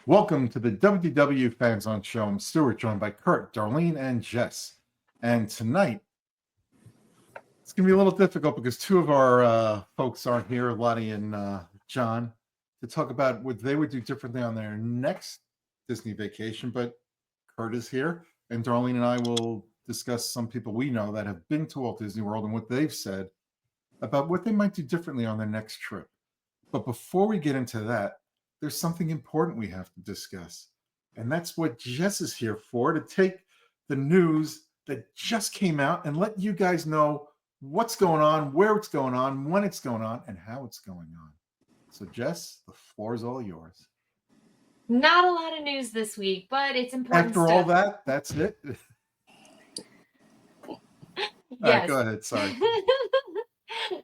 Welcome to the WDW Fans on Show. I'm Stuart, joined by Kurt, Darlene, and Jess. And tonight, it's going to be a little difficult because two of our folks aren't here, Lottie and John, to talk about what they would do differently on their next Disney vacation. But Kurt is here, and Darlene and I will discuss some people we know that have been to Walt Disney World and what they've said about what they might do differently on their next trip. But before we get into that, there's something important we have to discuss. And that's what Jess is here for, to take the news that just came out and let you guys know what's going on, where it's going on, when it's going on, and how it's going on. So, Jess, the floor is all yours. Not a lot of news this week, but it's important After all that, that's it? Yes. All right, go ahead. Sorry.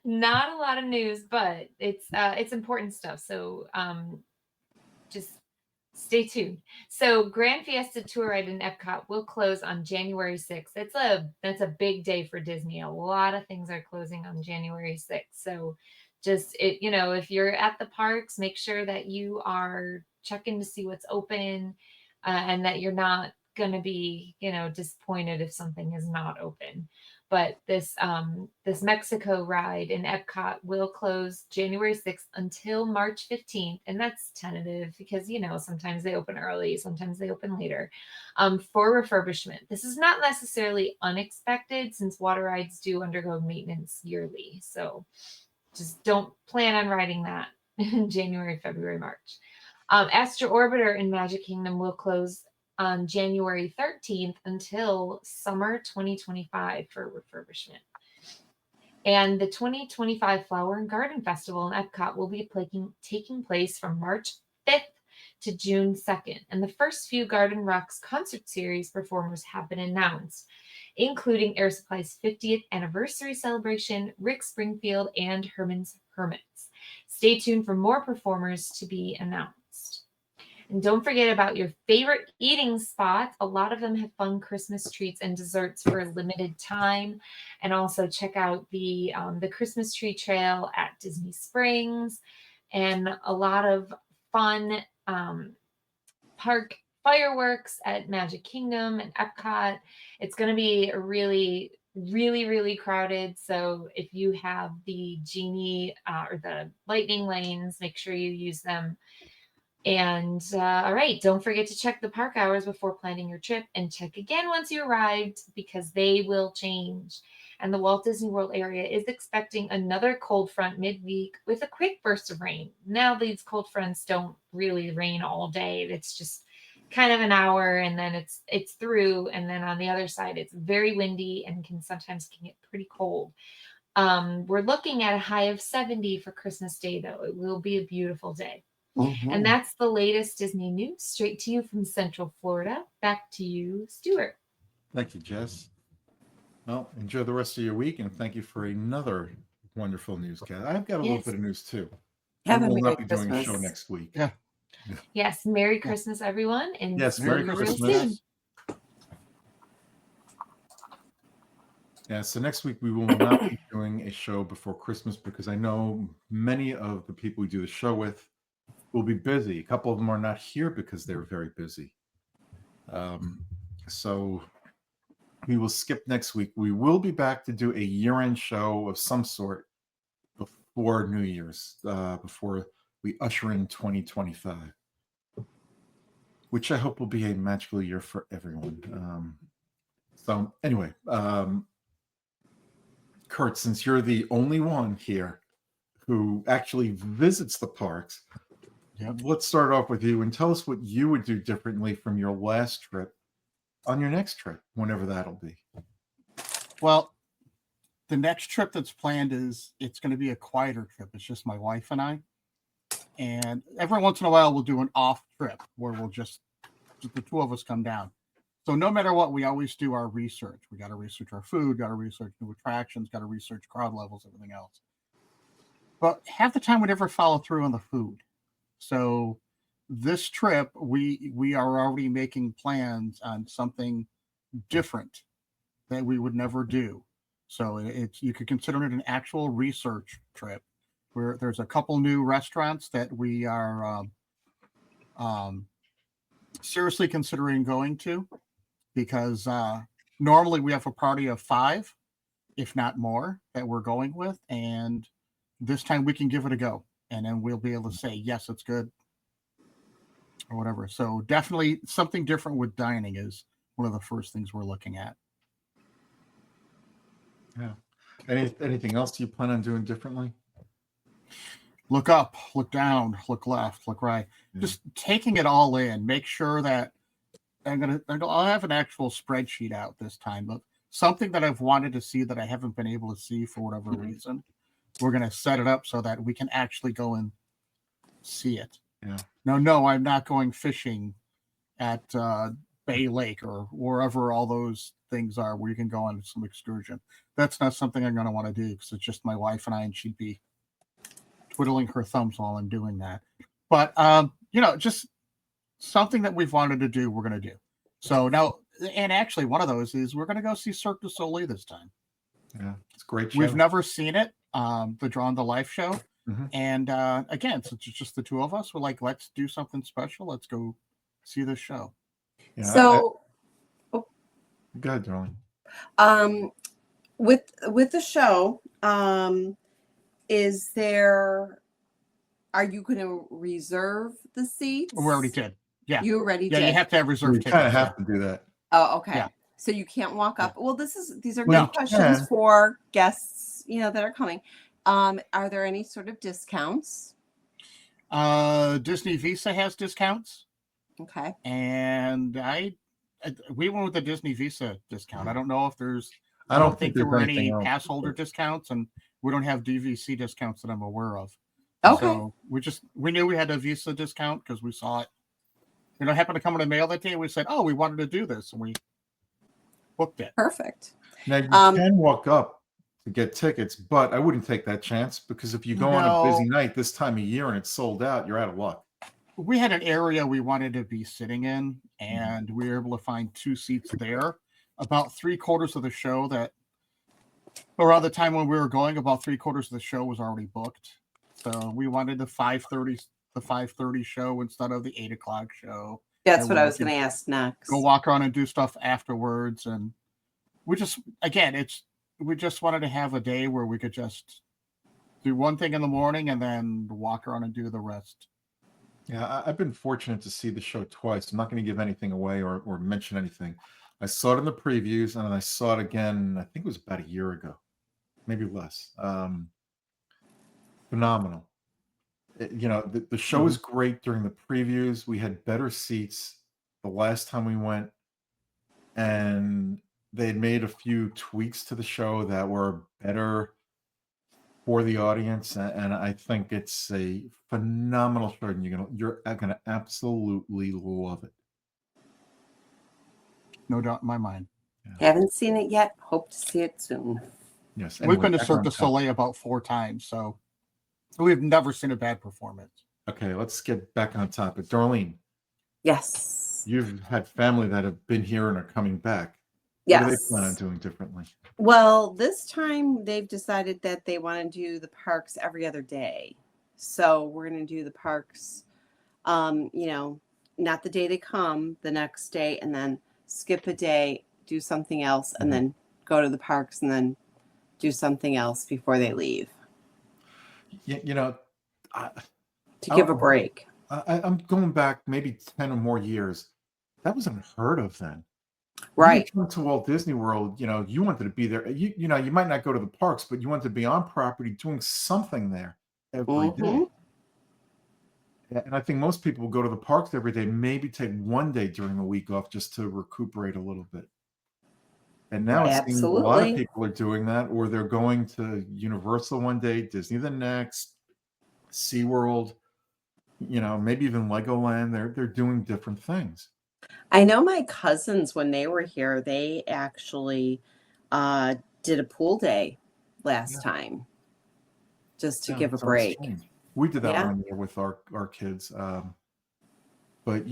Not a lot of news, but it's important stuff. So just stay tuned. So Grand Fiesta Tour Ride in Epcot will close on January 6th. That's a big day for Disney. A lot of things are closing on January 6th. So just if you're at the parks, make sure that you are checking to see what's open, and that you're not going to be disappointed if something is not open. But this Mexico ride in Epcot will close January 6th until March 15th, and that's tentative because sometimes they open early, sometimes they open later, for refurbishment. This is not necessarily unexpected since water rides do undergo maintenance yearly, so just don't plan on riding that in January, February, March. Astro Orbiter in Magic Kingdom will close on January 13th until summer 2025 for refurbishment. And the 2025 Flower and Garden Festival in Epcot will be taking place from March 5th to June 2nd. And the first few Garden Rocks concert series performers have been announced, including Air Supply's 50th anniversary celebration, Rick Springfield, and Herman's Hermits. Stay tuned for more performers to be announced. And don't forget about your favorite eating spots. A lot of them have fun Christmas treats and desserts for a limited time. And also check out the Christmas tree trail at Disney Springs, and a lot of fun park fireworks at Magic Kingdom and Epcot. It's going to be a really, really, really crowded. So if you have the Genie or the Lightning lanes, make sure you use them. And all right, don't forget to check the park hours before planning your trip, and check again once you arrived because they will change. And the Walt Disney World area is expecting another cold front midweek with a quick burst of rain. Now these cold fronts don't really rain all day. It's just kind of an hour and then it's through. And then on the other side, it's very windy and can get pretty cold. We're looking at a high of 70 for Christmas Day, though. It will be a beautiful day. Mm-hmm. And that's the latest Disney news, straight to you from Central Florida. Back to you, Stuart. Thank you, Jess. Well, enjoy the rest of your week, and thank you for another wonderful newscast. I've got a little bit of news, too. I will not be doing a show next week. Yeah. Yes, Merry Christmas, everyone. And yes, Merry Christmas. Yeah, so next week we will not be doing a show before Christmas because I know many of the people we do the show with will be busy. A couple of them are not here because they're very busy. So we will skip next week. We will be back to do a year-end show of some sort before New Year's, before we usher in 2025, which I hope will be a magical year for everyone. So anyway, Kurt, since you're the only one here who actually visits the parks, let's start off with you and tell us what you would do differently from your last trip on your next trip, whenever that'll be. Well, the next trip that's planned it's going to be a quieter trip. It's just my wife and I. And every once in a while, we'll do an off trip where we'll just the two of us come down. So no matter what, we always do our research. We got to research our food, got to research new attractions, got to research crowd levels, everything else. But half the time, we never follow through on the food. So this trip, we are already making plans on something different that we would never do. So you could consider it an actual research trip where there's a couple new restaurants that we are seriously considering going to, because normally we have a party of 5, if not more, that we're going with, and this time we can give it a go, and then we'll be able to say yes, it's good, or whatever. So definitely something different with dining is one of the first things we're looking at. Yeah. Anything else you plan on doing differently? Look up, look down, look left, look right. Yeah. Just taking it all in. Make sure that I'll have an actual spreadsheet out this time of something that I've wanted to see that I haven't been able to see for whatever reason. We're going to set it up so that we can actually go and see it. Yeah. No, I'm not going fishing at Bay Lake or wherever all those things are where you can go on some excursion. That's not something I'm going to want to do because it's just my wife and I, and she'd be twiddling her thumbs while I'm doing that. But, just something that we've wanted to do, we're going to do. So now, and actually one of those is we're going to go see Cirque du Soleil this time. Yeah, it's a great show. We've never seen it, the Drawn to Life show. Mm-hmm. And again, since it's just the two of us, we're like, let's do something special. Let's go see this show. Yeah, So, go ahead, darling. with the show, are you going to reserve the seats? We already did. Yeah. You already Yeah, did. you have to have reserved You tickets. kind of have to do that. Oh, okay. Yeah. So you can't walk up. Well, these are No. good questions Yeah. for guests, that are coming. Are there any sort of discounts? Disney Visa has discounts, Okay. and we went with the Disney Visa discount. I don't know if there's. I don't think there there's were any anything else. pass holder discounts, and we don't have DVC discounts that I'm aware of. Okay. So we knew we had a Visa discount because we saw it. Happened to come in the mail that day. We said, "Oh, we wanted to do this," and we booked it. Perfect. Now you can walk up to get tickets, but I wouldn't take that chance because if you go on a busy night this time of year and it's sold out, you're out of luck. We had an area we wanted to be sitting in, and we were able to find 2 seats there. About 3/4 of the show around the time when we were going, about 3/4 of the show was already booked. So we wanted the 5:30 show instead of the 8 o'clock show. That's what I was going to ask next. Go walk around and do stuff afterwards, and we just wanted to have a day where we could just do one thing in the morning and then walk around and do the rest. Yeah, I've been fortunate to see the show twice. I'm not going to give anything away or mention anything. I saw it in the previews, and then I saw it again, I think it was about a year ago, maybe less. Phenomenal. The show was great during the previews. We had better seats the last time we went, and they had made a few tweaks to the show that were better for the audience, and I think it's a phenomenal show, and you're gonna absolutely love it. No doubt in my mind. Haven't seen it yet. Hope to see it soon. Yes, We've anyway, been to back Cirque on du topic. Soleil about 4 times, so we've never seen a bad performance. Okay, let's get back on topic. Darlene, Yes. you've had family that have been here and are coming back. Yes. What do they plan on doing differently? Well, this time they've decided that they want to do the parks every other day. So we're going to do the parks, not the day they come, the next day, and then skip a day, do something else, and then go to the parks and then do something else before they leave. To give a break. I'm going back maybe 10 or more years. That was unheard of then. Right. You went to Walt Disney World, you wanted to be there. You might not go to the parks, but you wanted to be on property doing something there every day. Yeah, and I think most people will go to the parks every day, maybe take one day during the week off just to recuperate a little bit. And now it seems a lot of people are doing that, or they're going to Universal one day, Disney the next, SeaWorld, maybe even Legoland. They're doing different things. I know my cousins, when they were here, they actually did a pool day last time just to give a break. We did that one year with our kids. But,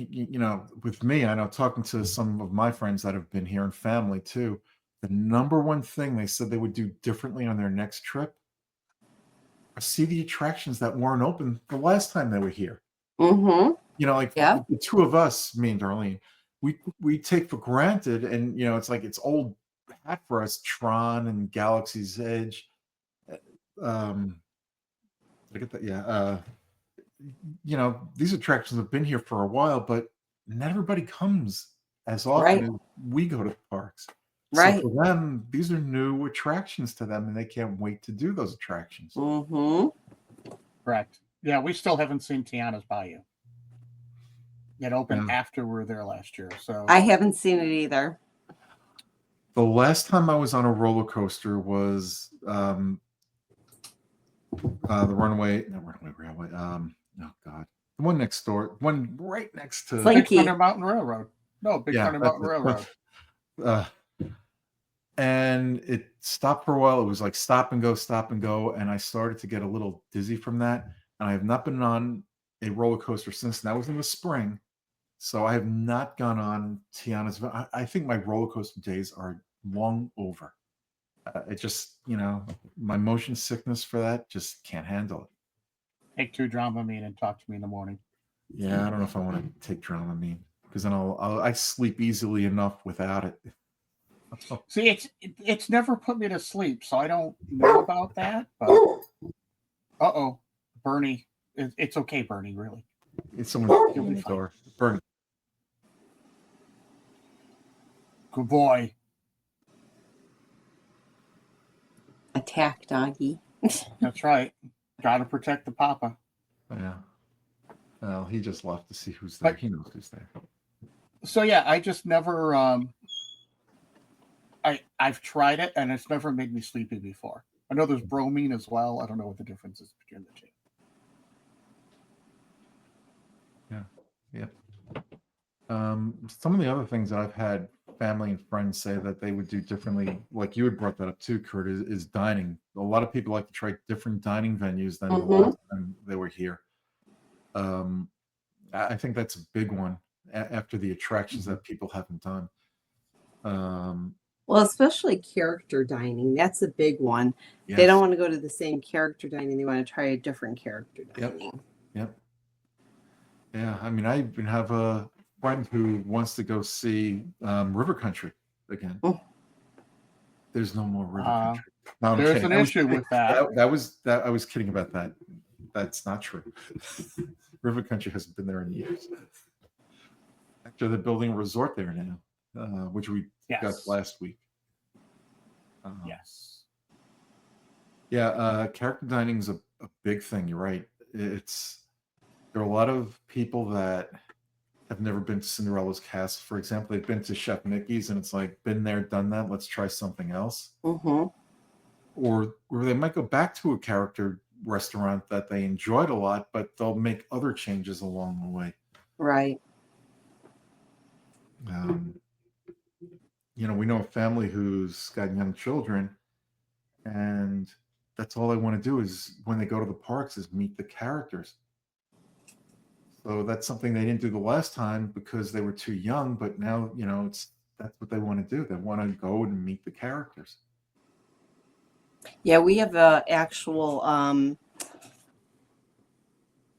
with me, I know talking to some of my friends that have been here and family too, the number one thing they said they would do differently on their next trip are see the attractions that weren't open the last time they were here. Mm-hmm. You know, like Yeah. the two of us, me and Darlene, we take for granted, and you know, it's like it's old hat for us, Tron and Galaxy's Edge. Um, Look at that, yeah. You know, these attractions have been here for a while, but not everybody comes as often Right. as we go to the parks. So Right. for them, these are new attractions to them, and they can't wait to do those attractions. Mm-hmm. Correct. Yeah, we still haven't seen Tiana's Bayou. It opened Yeah. after we were there last year. So I haven't seen it either. The last time I was on a roller coaster was the Runaway, no, Runaway Railway. Oh God, the one next door, one right next to. It's like- Big Slinky. Thunder Mountain Railroad. No, Big Yeah, Thunder that's Mountain it. Railroad. Uh, and it stopped for a while. It was like stop and go, and I started to get a little dizzy from that. And I have not been on a roller coaster since. And that was in the spring, so I have not gone on Tiana's. I think my roller coaster days are long over. It just, you know, my motion sickness for that just can't handle it. Take 2 Dramamine and talk to me in the morning. Yeah, I don't know if I want to take Dramamine because then I sleep easily enough without it. See, it's never put me to sleep, so I don't know about that. But Bernie, it's okay, Bernie. Really, It's someone at the door. Burn. good boy. Attack doggy. That's right. Got to protect the papa. Yeah. Well, he just left to see who's there. But- He knows who's there. So yeah, I just never. I've tried it and it's never made me sleepy before. I know there's bromine as well. I don't know what the difference is between the two. Yeah. Some of the other things that I've had family and friends say that they would do differently, like you had brought that up too, Kurt, is dining. A lot of people like to try different dining venues than the last time they were here. I think that's a big one after the attractions that people haven't done. Well, especially character dining. That's a big one. Yes. They don't want to go to the same character dining. They want to try a different character Yep. dining. Yep. Yeah, I mean, I even have a friend who wants to go see River Country again. Oh. There's no more River Country. No, I'm There's kidding. an I was issue kidding. with that. That was I was kidding about that. That's not true. River Country hasn't been there in years. Actually, they're building a resort there now, which we got Yes. last week. Yes. Yeah, character dining is a big thing. You're right. There are a lot of people that have never been to Cinderella's castle. For example, they've been to Chef Mickey's, and it's like, been there, done that. Let's try something else. Mm-hmm. Or they might go back to a character restaurant that they enjoyed a lot, but they'll make other changes along the way. Right. You know, we know a family who's got young children, and that's all they want to do is when they go to the parks is meet the characters. So that's something they didn't do the last time because they were too young, but now, you know, that's what they want to do. They want to go and meet the characters. Yeah, we have a actual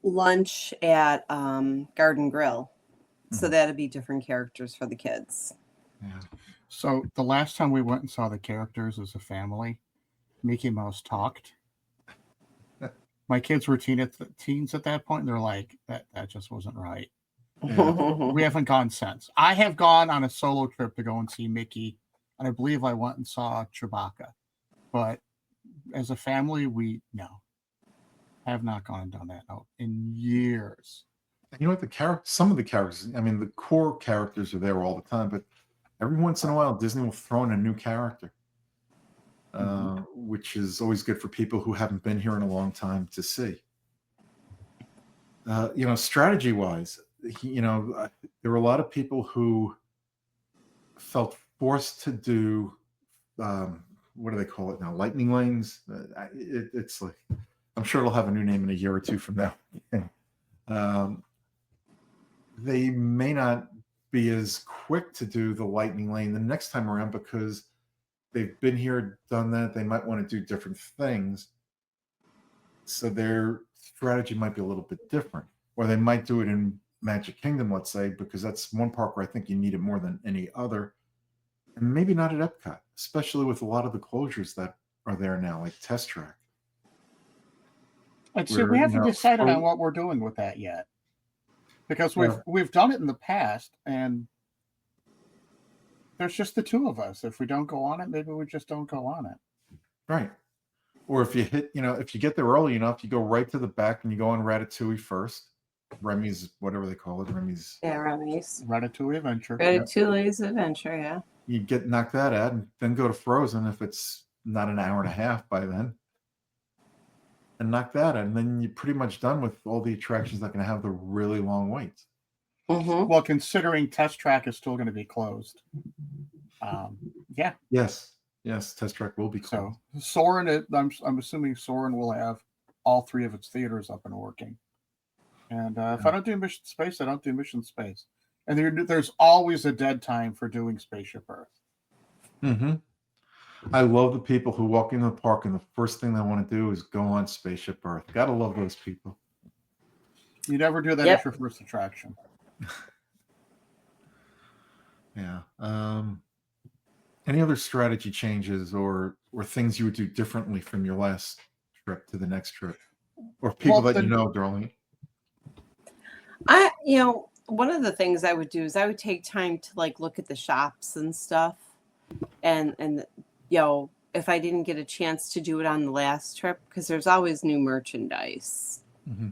lunch at Garden Grill. So Mhm. that'd be different characters for the kids. Yeah. So the last time we went and saw the characters as a family, Mickey Mouse talked. My kids were teens at that point, and they're like, that just wasn't right. Yeah. We haven't gone since. I have gone on a solo trip to go and see Mickey, and I believe I went and saw Chewbacca. But as a family, have not gone and done that in years. You know what? Some of the characters, I mean, the core characters are there all the time, but every once in a while, Disney will throw in a new character, which is always good for people who haven't been here in a long time to see. You know, strategy-wise, you know, there were a lot of people who felt forced to do, what do they call it now? Lightning lanes. It's like, I'm sure it'll have a new name in a year or two from now. They may not be as quick to do the lightning lane the next time around because they've been here, done that. They might want to do different things. So their strategy might be a little bit different, or they might do it in Magic Kingdom, let's say, because that's one park where I think you need it more than any other. And maybe not at Epcot, especially with a lot of the closures that are there now, like Test Track. And see, Where, we you haven't know, decided on so- what we're doing with that yet, because Well- we've done it in the past, and there's just the two of us. If we don't go on it, maybe we just don't go on it. Right. Or if you hit, if you get there early enough, you go right to the back and you go on Ratatouille first. Remy's, whatever they call it, Remy's. Yeah, Remy's. Ratatouille Adventure. Ratatouille's Adventure, yeah. You get knocked that out and then go to Frozen if it's not an hour and a half by then. And knock that out. And then you're pretty much done with all the attractions that can have the really long waits. Mm-hmm. Well, considering Test Track is still going to be closed. Yeah. Yes. Test Track will be closed. So Soarin', I'm assuming Soarin' will have all three of its theaters up and working. And if I don't do Mission Space, I don't do Mission Space. And there's always a dead time for doing Spaceship Earth. Mm-hmm. I love the people who walk into the park and the first thing they want to do is go on Spaceship Earth. Gotta love those people. You never do that Yep. at your first attraction. Yeah. Any other strategy changes or things you would do differently from your last trip to the next trip? Or people Well, that you know, Darlene? One of the things I would do is I would take time to like look at the shops and stuff. And if I didn't get a chance to do it on the last trip, because there's always new merchandise. Mm-hmm.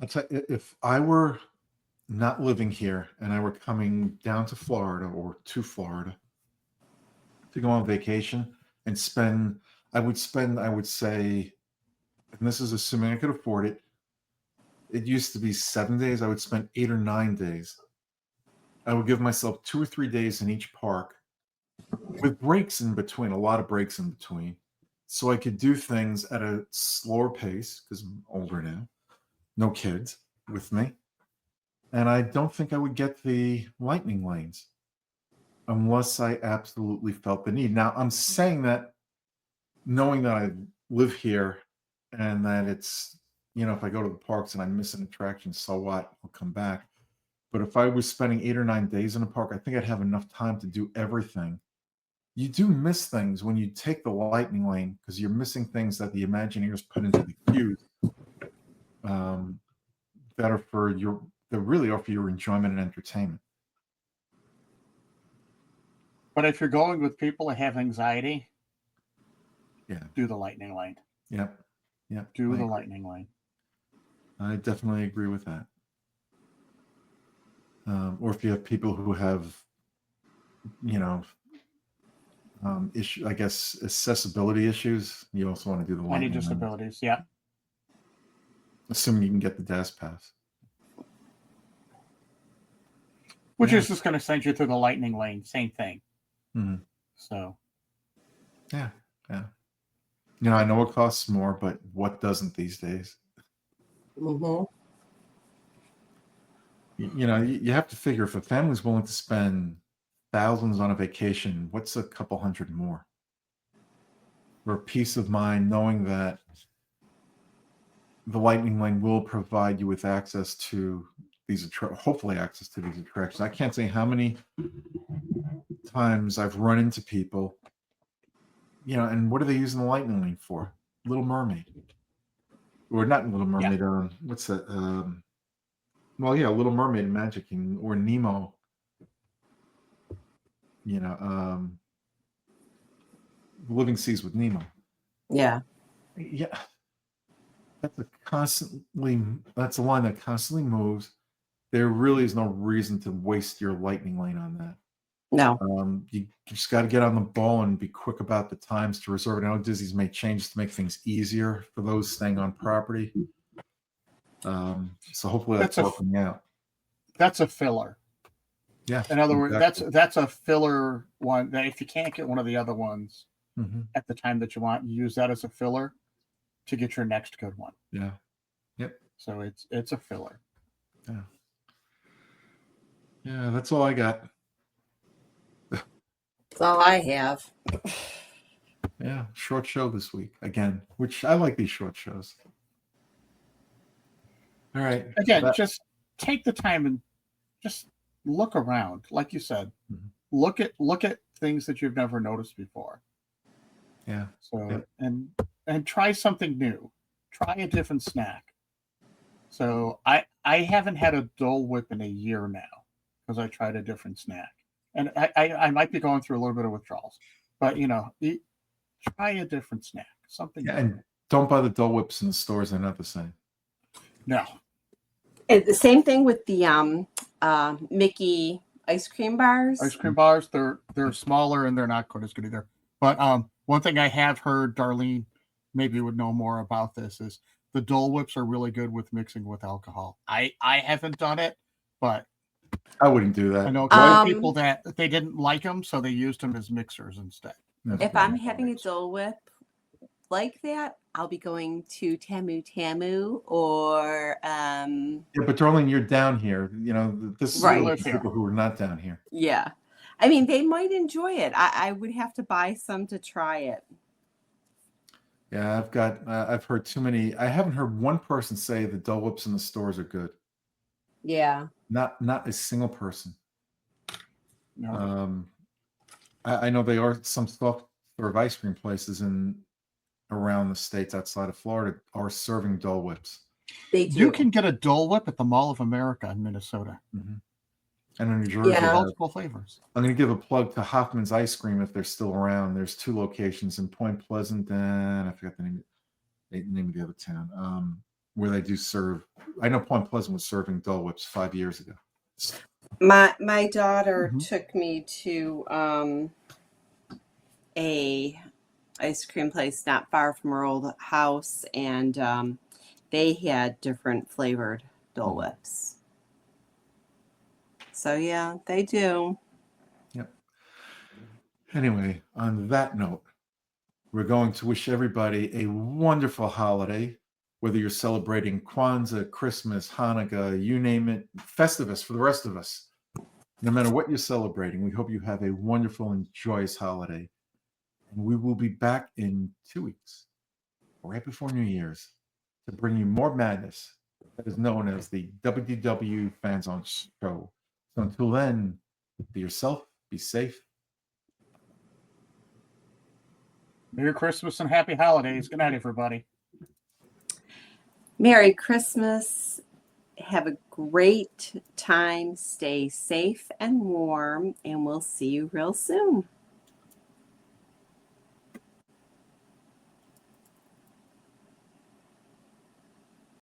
I'll tell you, if I were not living here and I were coming down to Florida or to Florida to go on vacation and I would say, and this is assuming I could afford it, it used to be 7 days. I would spend 8 or 9 days. I would give myself 2 or 3 days in each park with breaks in between, a lot of breaks in between, so I could do things at a slower pace because I'm older now, no kids with me. And I don't think I would get the lightning lanes unless I absolutely felt the need. Now, I'm saying that knowing that I live here and that it's, if I go to the parks and I miss an attraction, so what? I'll come back. But if I was spending 8 or 9 days in a park, I think I'd have enough time to do everything. You do miss things when you take the lightning lane because you're missing things that the Imagineers put into the queues that are that really are for your enjoyment and entertainment. But if you're going with people that have anxiety, Yeah. do the lightning lane. Yep. Do the lightning lane. I definitely agree with that. Or if you have people who have, I guess accessibility issues, you also want to do the Any lightning lane, disabilities, yeah. assuming you can get the DAS pass. Which Yeah. is just going to send you through the lightning lane. Same thing. Mhm. So, Yeah. I know it costs more, but what doesn't these days? Mm-hmm. You have to figure if a family's willing to spend thousands on a vacation, what's a couple hundred more? For peace of mind, knowing that the lightning lane will provide you with access to hopefully access to these attractions. I can't say how many times I've run into people, and what are they using the lightning lane for? Little Mermaid. Or not Little Mermaid, what's that? Little Mermaid and Magic Kingdom, or Nemo. Living Seas with Nemo. Yeah. Yeah. That's a line that constantly moves. There really is no reason to waste your lightning lane on that. No. You just got to get on the ball and be quick about the times to reserve it. I know Disney's made changes to make things easier for those staying on property. So hopefully that's working out. That's a filler. Yeah. In other words, exactly. that's a filler one that if you can't get one of the other ones Mhm. at the time that you want, you use that as a filler to get your next good one. Yeah. Yep. So it's a filler. Yeah. Yeah, that's all I got. That's all I have. Yeah, short show this week again, which I like these short shows. All right. Again, That- just take the time and just look around. Like you said, Mhm. look at things that you've never noticed before. yeah. So Yep. and try something new. Try a different snack. So I haven't had a Dole Whip in a year now because I tried a different snack, and I might be going through a little bit of withdrawals, but try a different snack, something Yeah, new. and don't buy the Dole Whips in the stores. They're not the same. No, And the same thing with the Mickey ice cream bars. ice cream bars, they're smaller and they're not quite as good either. But one thing I have heard, Darlene maybe would know more about this, is the Dole Whips are really good with mixing with alcohol. I haven't done it, but I wouldn't do that. I know a couple Um, people that they didn't like them, so they used them as mixers instead. No. If I'm having a Dole Whip like that, I'll be going to Tamu Tamu or Yeah, but Darlene, you're down here. This is Right. really Live for here. people who are not down here. yeah. I mean, they might enjoy it. I would have to buy some to try it. Yeah, I've heard too many. I haven't heard one person say the Dole Whips in the stores are good. Yeah. Not a single person. No. I know they are some soft serve ice cream places around the states outside of Florida are serving Dole Whips. They do. You can get a Dole Whip at the Mall of America in Minnesota. Mhm. And in New Jersey, Yeah. they have- Multiple flavors. I'm going to give a plug to Hoffman's Ice Cream if they're still around. There's 2 locations in Point Pleasant and I forgot the name of the other town where they do serve. I know Point Pleasant was serving Dole Whips 5 years ago. My daughter Mhm. took me to a ice cream place not far from her old house, and they had different flavored Dole Whips. So yeah, they do. Yep. Anyway, on that note, we're going to wish everybody a wonderful holiday, whether you're celebrating Kwanzaa, Christmas, Hanukkah, you name it, Festivus for the rest of us. No matter what you're celebrating, we hope you have a wonderful and joyous holiday. And we will be back in 2 weeks, right before New Year's, to bring you more madness that is known as the WDW Fans on Show. So until then, be yourself, be safe. Merry Christmas and happy holidays. Good night, everybody. Merry Christmas. Have a great time. Stay safe and warm, and we'll see you real soon.